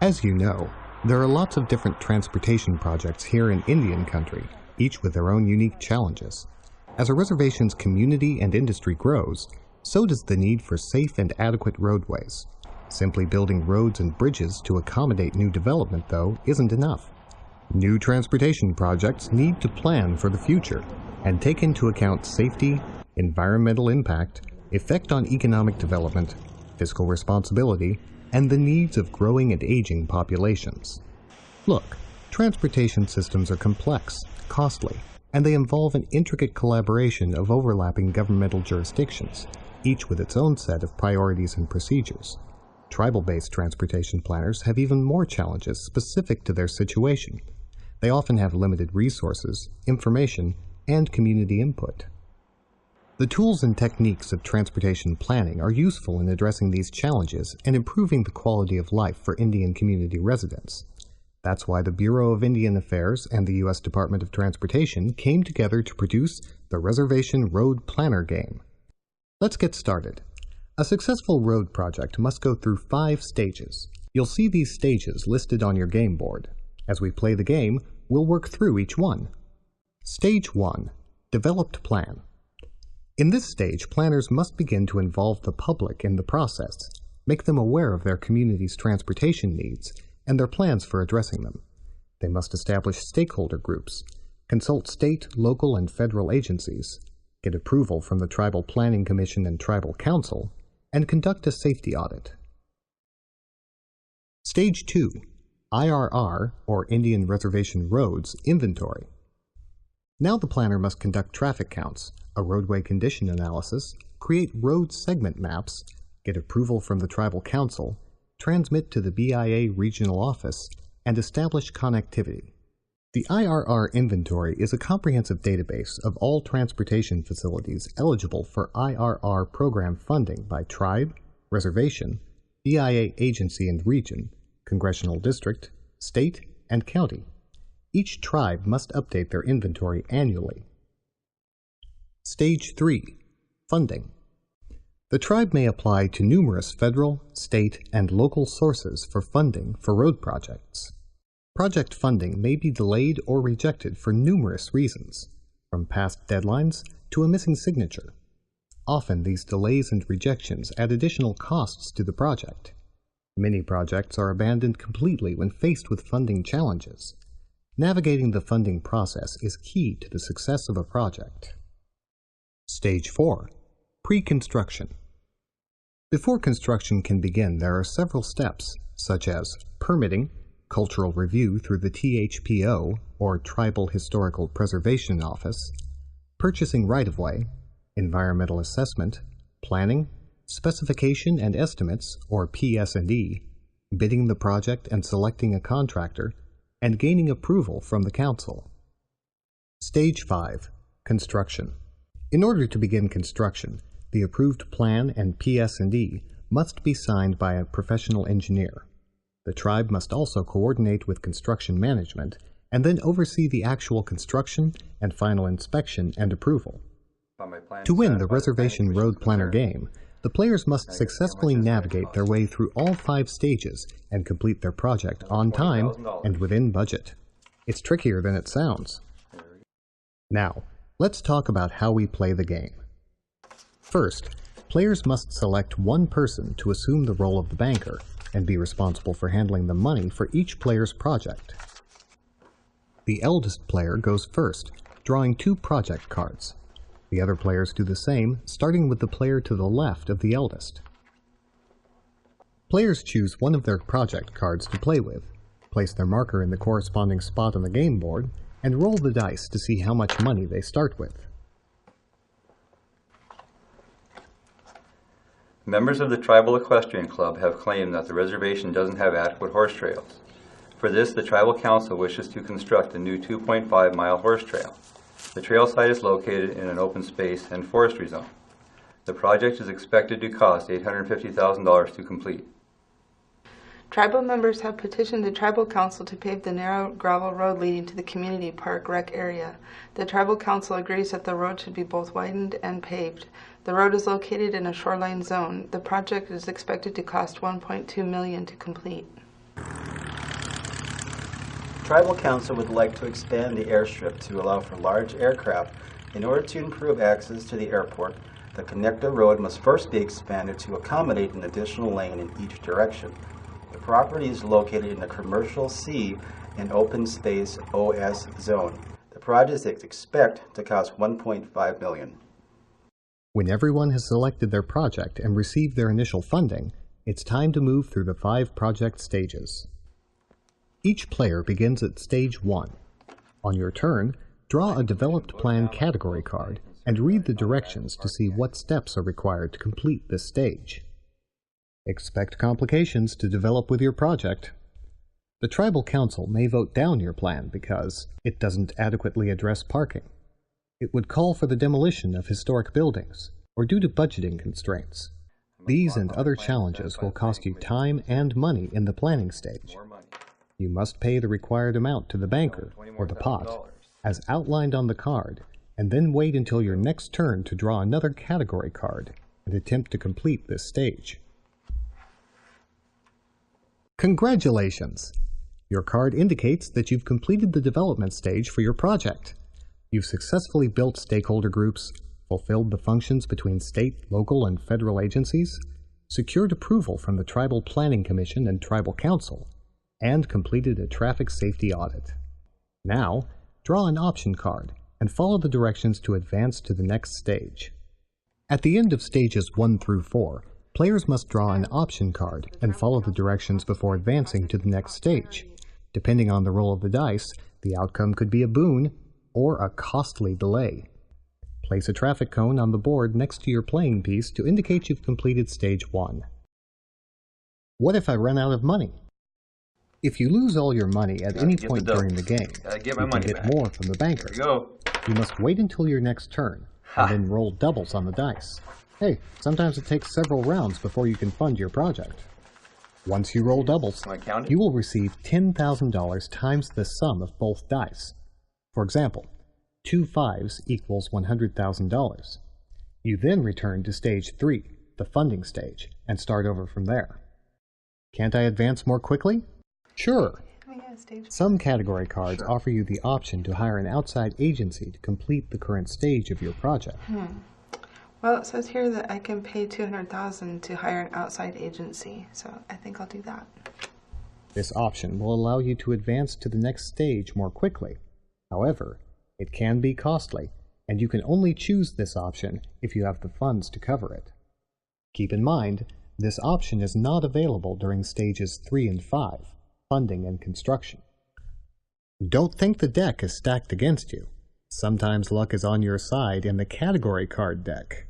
As you know, there are lots of different transportation projects here in Indian country, each with their own unique challenges. As a reservation's community and industry grows, so does the need for safe and adequate roadways. Simply building roads and bridges to accommodate new development, though, isn't enough. New transportation projects need to plan for the future and take into account safety, environmental impact, effect on economic development, fiscal responsibility, and the needs of growing and aging populations. Look, transportation systems are complex, costly, and they involve an intricate collaboration of overlapping governmental jurisdictions, each with its own set of priorities and procedures. Tribal-based transportation planners have even more challenges specific to their situation. They often have limited resources, information, and community input. The tools and techniques of transportation planning are useful in addressing these challenges and improving the quality of life for Indian community residents. That's why the Bureau of Indian Affairs and the U.S. Department of Transportation came together to produce the Reservation Road Planner Game. Let's get started. A successful road project must go through 5 stages. You'll see these stages listed on your game board. As we play the game, we'll work through each one. Stage 1. Developed Plan. In this stage, planners must begin to involve the public in the process, make them aware of their community's transportation needs and their plans for addressing them. They must establish stakeholder groups, consult state, local, and federal agencies, get approval from the Tribal Planning Commission and Tribal Council, and conduct a safety audit. Stage 2. IRR, or Indian Reservation Roads, Inventory. Now the planner must conduct traffic counts, a roadway condition analysis, create road segment maps, get approval from the Tribal Council, transmit to the BIA Regional Office, and establish connectivity. The IRR inventory is a comprehensive database of all transportation facilities eligible for IRR program funding by tribe, reservation, BIA agency and region, congressional district, state, and county. Each tribe must update their inventory annually. Stage 3. Funding. The tribe may apply to numerous federal, state, and local sources for funding for road projects. Project funding may be delayed or rejected for numerous reasons, from past deadlines to a missing signature. Often these delays and rejections add additional costs to the project. Many projects are abandoned completely when faced with funding challenges. Navigating the funding process is key to the success of a project. Stage 4. Pre-construction. Before construction can begin, there are several steps, such as permitting, cultural review through the THPO, or Tribal Historical Preservation Office, purchasing right-of-way, environmental assessment, planning, specification and estimates, or PS&E, bidding the project and selecting a contractor, and gaining approval from the council. Stage 5. Construction. In order to begin construction, the approved plan and PS&E must be signed by a professional engineer. The tribe must also coordinate with construction management and then oversee the actual construction and final inspection and approval. To win the Reservation Road Planner game, the players must successfully navigate their way through all 5 stages and complete their project on time and within budget. It's trickier than it sounds. Now, let's talk about how we play the game. First, players must select one person to assume the role of the banker and be responsible for handling the money for each player's project. The eldest player goes first, drawing 2 project cards. The other players do the same, starting with the player to the left of the eldest. Players choose one of their project cards to play with, place their marker in the corresponding spot on the game board, and roll the dice to see how much money they start with. Members of the Tribal Equestrian Club have claimed that the reservation doesn't have adequate horse trails. For this, the Tribal Council wishes to construct a new 2.5-mile horse trail. The trail site is located in an open space and forestry zone. The project is expected to cost $850,000 to complete. Tribal members have petitioned the Tribal Council to pave the narrow gravel road leading to the community park rec area. The Tribal Council agrees that the road should be both widened and paved. The road is located in a shoreline zone. The project is expected to cost $1.2 million to complete. Tribal Council would like to expand the airstrip to allow for large aircraft. In order to improve access to the airport, the connector road must first be expanded to accommodate an additional lane in each direction. The property is located in the Commercial C and Open Space OS zone. The project is expected to cost $1.5 million. When everyone has selected their project and received their initial funding, it's time to move through the 5 project stages. Each player begins at Stage 1. On your turn, draw a developed plan category card and read the directions to see what steps are required to complete this stage. Expect complications to develop with your project. The Tribal Council may vote down your plan because it doesn't adequately address parking. It would call for the demolition of historic buildings, or due to budgeting constraints. These and other challenges will cost you time and money in the planning stage. You must pay the required amount to the banker, or the pot, as outlined on the card, and then wait until your next turn to draw another category card and attempt to complete this stage. Congratulations! Your card indicates that you've completed the development stage for your project. You've successfully built stakeholder groups, fulfilled the functions between state, local, and federal agencies, secured approval from the Tribal Planning Commission and Tribal Council, and completed a traffic safety audit. Now, draw an option card and follow the directions to advance to the next stage. At the end of stages 1 through 4, players must draw an option card and follow the directions before advancing to the next stage. Depending on the roll of the dice, the outcome could be a boon or a costly delay. Place a traffic cone on the board next to your playing piece to indicate you've completed Stage 1. What if I run out of money? If you lose all your money at any point during the game, you can get more from the banker. You must wait until your next turn, and then roll doubles on the dice. Hey, sometimes it takes several rounds before you can fund your project. Once you roll doubles, you will receive $10,000 times the sum of both dice. For example, 2 5s equals $100,000. You then return to Stage 3, the funding stage, and start over from there. Can't I advance more quickly? Sure. Some category cards offer you the option to hire an outside agency to complete the current stage of your project. Well, it says here that I can pay $200,000 to hire an outside agency, so I think I'll do that. This option will allow you to advance to the next stage more quickly. However, it can be costly, and you can only choose this option if you have the funds to cover it. Keep in mind, this option is not available during stages 3 and 5, funding and construction. Don't think the deck is stacked against you. Sometimes luck is on your side in the category card deck.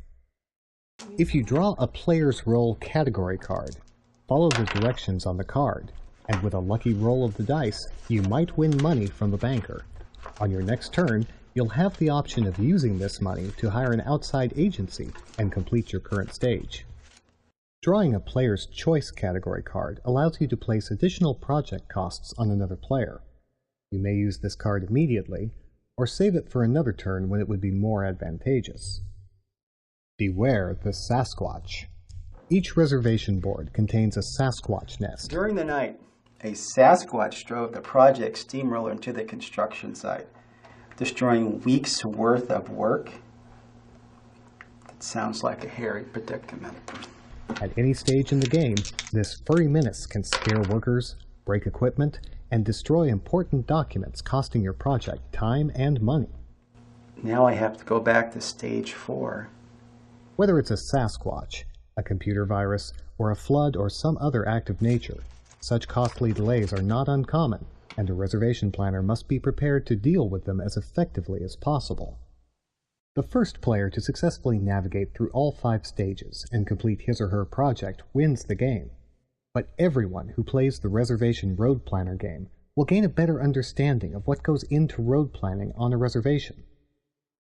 If you draw a player's role category card, follow the directions on the card, and with a lucky roll of the dice, you might win money from the banker. On your next turn, you'll have the option of using this money to hire an outside agency and complete your current stage. Drawing a player's choice category card allows you to place additional project costs on another player. You may use this card immediately, or save it for another turn when it would be more advantageous. Beware the Sasquatch. Each reservation board contains a Sasquatch nest. During the night, a Sasquatch drove the project steamroller into the construction site, destroying weeks' worth of work. That sounds like a hairy predicament. At any stage in the game, this furry menace can scare workers, break equipment, and destroy important documents, costing your project time and money. Now I have to go back to Stage 4. Whether it's a Sasquatch, a computer virus, or a flood or some other act of nature, such costly delays are not uncommon, and a reservation planner must be prepared to deal with them as effectively as possible. The first player to successfully navigate through all 5 stages and complete his or her project wins the game. But everyone who plays the Reservation Road Planner game will gain a better understanding of what goes into road planning on a reservation.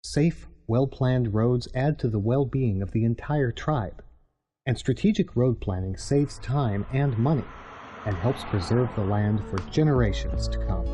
Safe, well-planned roads add to the well-being of the entire tribe, and strategic road planning saves time and money, and helps preserve the land for generations to come.